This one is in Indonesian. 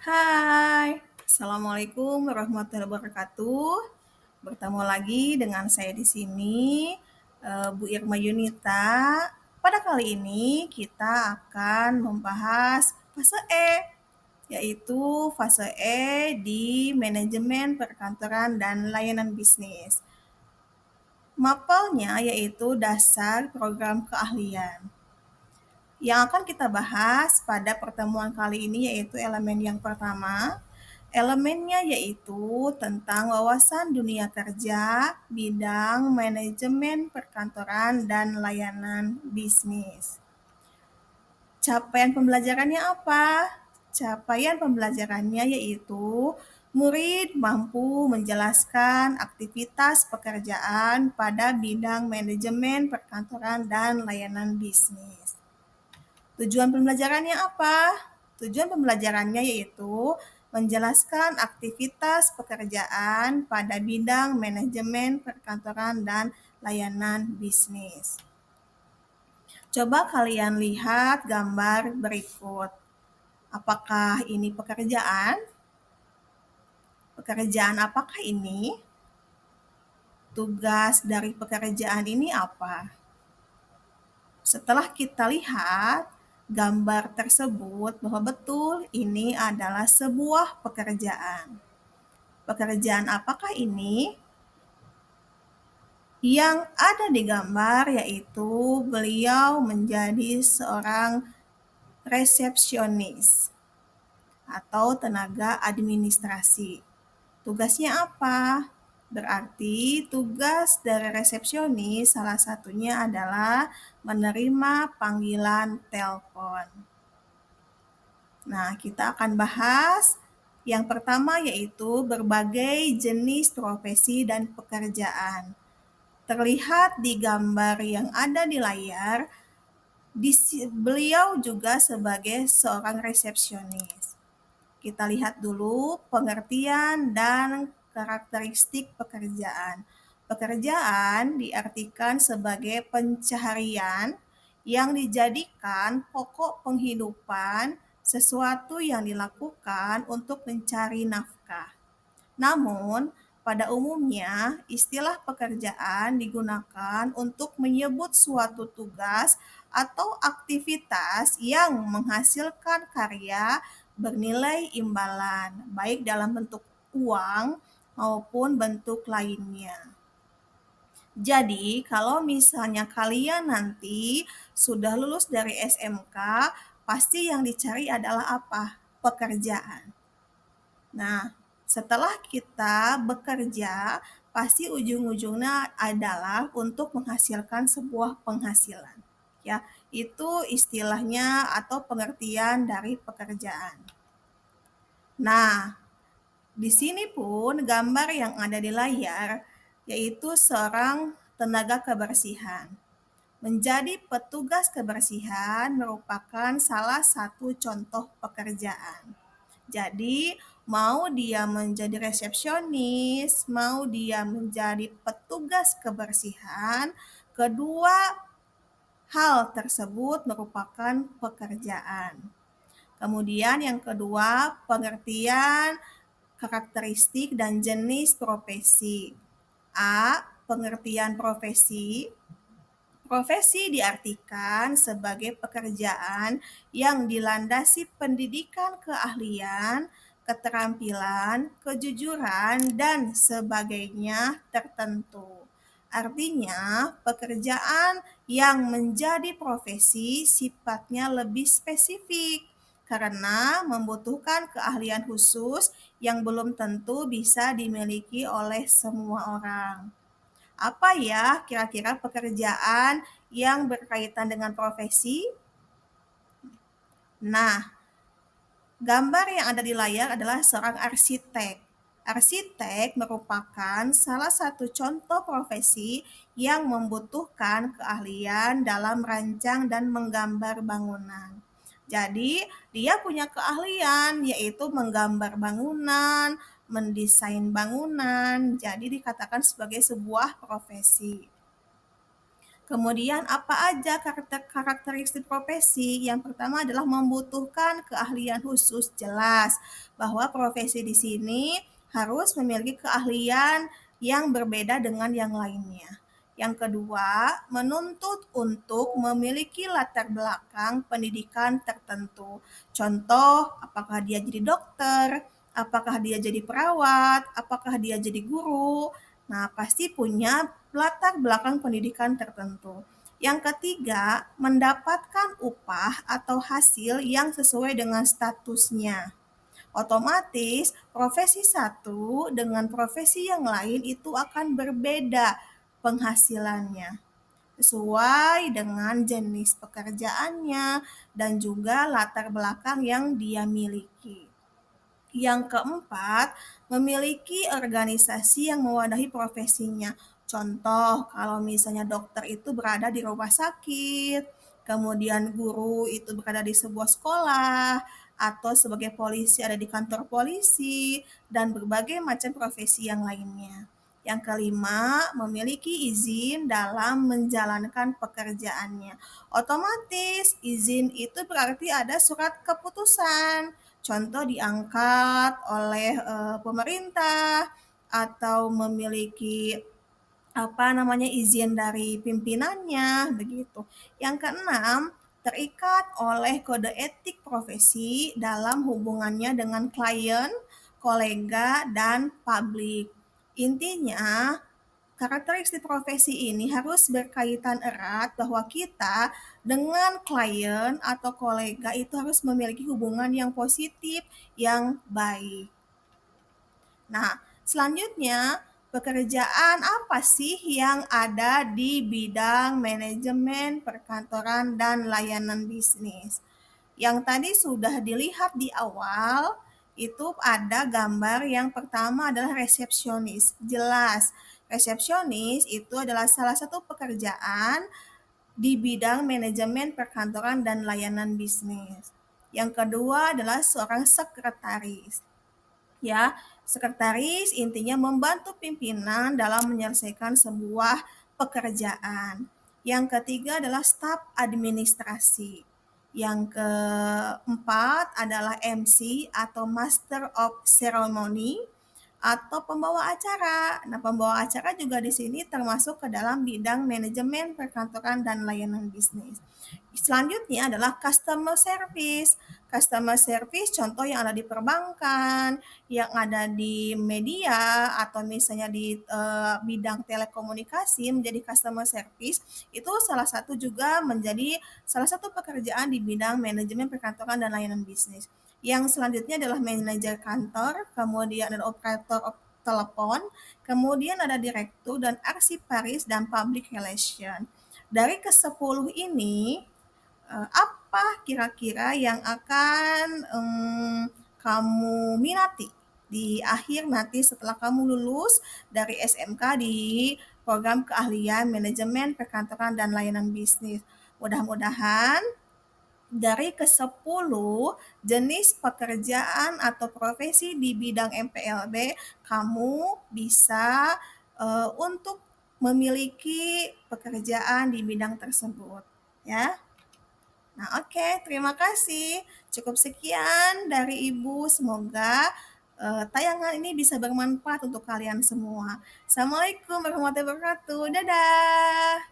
Hai, Assalamualaikum warahmatullahi wabarakatuh. Bertemu lagi dengan saya di sini, Bu Irma Yunita. Pada kali ini kita akan membahas fase E, yaitu fase E di manajemen perkantoran dan layanan bisnis. Mapelnya yaitu dasar program keahlian. Yang akan kita bahas pada pertemuan kali ini yaitu elemen yang pertama. Elemennya yaitu tentang wawasan dunia kerja, bidang manajemen perkantoran dan layanan bisnis. Capaian pembelajarannya apa? Capaian pembelajarannya yaitu murid mampu menjelaskan aktivitas pekerjaan pada bidang manajemen perkantoran dan layanan bisnis. Tujuan pembelajarannya apa? Tujuan pembelajarannya yaitu menjelaskan aktivitas pekerjaan pada bidang manajemen perkantoran dan layanan bisnis. Coba kalian lihat gambar berikut. Apakah ini pekerjaan? Pekerjaan apakah ini? Tugas dari pekerjaan ini apa? Setelah kita lihat gambar tersebut bahwa betul ini adalah sebuah pekerjaan. Pekerjaan apakah ini? Yang ada di gambar yaitu beliau menjadi seorang resepsionis atau tenaga administrasi. Tugasnya apa? Berarti tugas dari resepsionis salah satunya adalah menerima panggilan telepon. Nah, kita akan bahas yang pertama yaitu berbagai jenis profesi dan pekerjaan. Terlihat di gambar yang ada di layar, beliau juga sebagai seorang resepsionis. Kita lihat dulu pengertian dan karakteristik pekerjaan. Pekerjaan diartikan sebagai pencaharian yang dijadikan pokok penghidupan, sesuatu yang dilakukan untuk mencari nafkah. Namun, pada umumnya, istilah pekerjaan digunakan untuk menyebut suatu tugas atau aktivitas yang menghasilkan karya bernilai imbalan, baik dalam bentuk uang maupun bentuk lainnya. Jadi, kalau misalnya kalian nanti sudah lulus dari SMK, pasti yang dicari adalah apa? Pekerjaan. Nah, setelah kita bekerja, pasti ujung-ujungnya adalah untuk menghasilkan sebuah penghasilan. Ya, itu istilahnya atau pengertian dari pekerjaan. Nah, di sini pun gambar yang ada di layar yaitu seorang tenaga kebersihan. Menjadi petugas kebersihan merupakan salah satu contoh pekerjaan. Jadi, mau dia menjadi resepsionis, mau dia menjadi petugas kebersihan, kedua hal tersebut merupakan pekerjaan. Kemudian yang kedua, pengertian karakteristik dan jenis profesi. A. Pengertian profesi. Profesi diartikan sebagai pekerjaan yang dilandasi pendidikan keahlian, keterampilan, kejujuran, dan sebagainya tertentu. Artinya, pekerjaan yang menjadi profesi sifatnya lebih spesifik karena membutuhkan keahlian khusus yang belum tentu bisa dimiliki oleh semua orang. Apa ya kira-kira pekerjaan yang berkaitan dengan profesi? Nah, gambar yang ada di layar adalah seorang arsitek. Arsitek merupakan salah satu contoh profesi yang membutuhkan keahlian dalam merancang dan menggambar bangunan. Jadi, dia punya keahlian yaitu menggambar bangunan, mendesain bangunan, jadi dikatakan sebagai sebuah profesi. Kemudian apa aja karakteristik profesi? Yang pertama adalah membutuhkan keahlian khusus, jelas bahwa profesi di sini harus memiliki keahlian yang berbeda dengan yang lainnya. Yang kedua, menuntut untuk memiliki latar belakang pendidikan tertentu. Contoh, apakah dia jadi dokter, apakah dia jadi perawat, apakah dia jadi guru. Nah, pasti punya latar belakang pendidikan tertentu. Yang ketiga, mendapatkan upah atau hasil yang sesuai dengan statusnya. Otomatis, profesi satu dengan profesi yang lain itu akan berbeda penghasilannya sesuai dengan jenis pekerjaannya dan juga latar belakang yang dia miliki. Yang keempat, memiliki organisasi yang mewadahi profesinya. Contoh, kalau misalnya dokter itu berada di rumah sakit, kemudian guru itu berada di sebuah sekolah, atau sebagai polisi ada di kantor polisi, dan berbagai macam profesi yang lainnya. Yang kelima, memiliki izin dalam menjalankan pekerjaannya. Otomatis, izin itu berarti ada surat keputusan. Contoh diangkat oleh pemerintah atau memiliki izin dari pimpinannya begitu. Yang keenam, terikat oleh kode etik profesi dalam hubungannya dengan klien, kolega, dan publik. Intinya, karakteristik profesi ini harus berkaitan erat bahwa kita dengan klien atau kolega itu harus memiliki hubungan yang positif, yang baik. Nah, selanjutnya, pekerjaan apa sih yang ada di bidang manajemen perkantoran dan layanan bisnis? Yang tadi sudah dilihat di awal, itu ada gambar yang pertama adalah resepsionis. Jelas, resepsionis itu adalah salah satu pekerjaan di bidang manajemen perkantoran dan layanan bisnis. Yang kedua adalah seorang sekretaris. Ya, sekretaris intinya membantu pimpinan dalam menyelesaikan sebuah pekerjaan. Yang ketiga adalah staf administrasi. Yang keempat adalah MC atau Master of Ceremony atau pembawa acara. Nah, pembawa acara juga di sini termasuk ke dalam bidang manajemen perkantoran dan layanan bisnis. Selanjutnya adalah customer service. Customer service contoh yang ada di perbankan, yang ada di media atau misalnya di bidang telekomunikasi menjadi customer service itu salah satu juga menjadi salah satu pekerjaan di bidang manajemen perkantoran dan layanan bisnis. Yang selanjutnya adalah manajer kantor, kemudian ada operator telepon, kemudian ada direktur dan arsiparis dan public relation. Dari ke-10 ini, apa kira-kira yang akan kamu minati di akhir nanti setelah kamu lulus dari SMK di program keahlian manajemen perkantoran dan layanan bisnis? Mudah-mudahan dari ke-10 jenis pekerjaan atau profesi di bidang MPLB, kamu bisa untuk memiliki pekerjaan di bidang tersebut, ya. Nah, oke, terima kasih. Cukup sekian dari Ibu. Semoga tayangan ini bisa bermanfaat untuk kalian semua. Assalamualaikum warahmatullahi wabarakatuh. Dadah.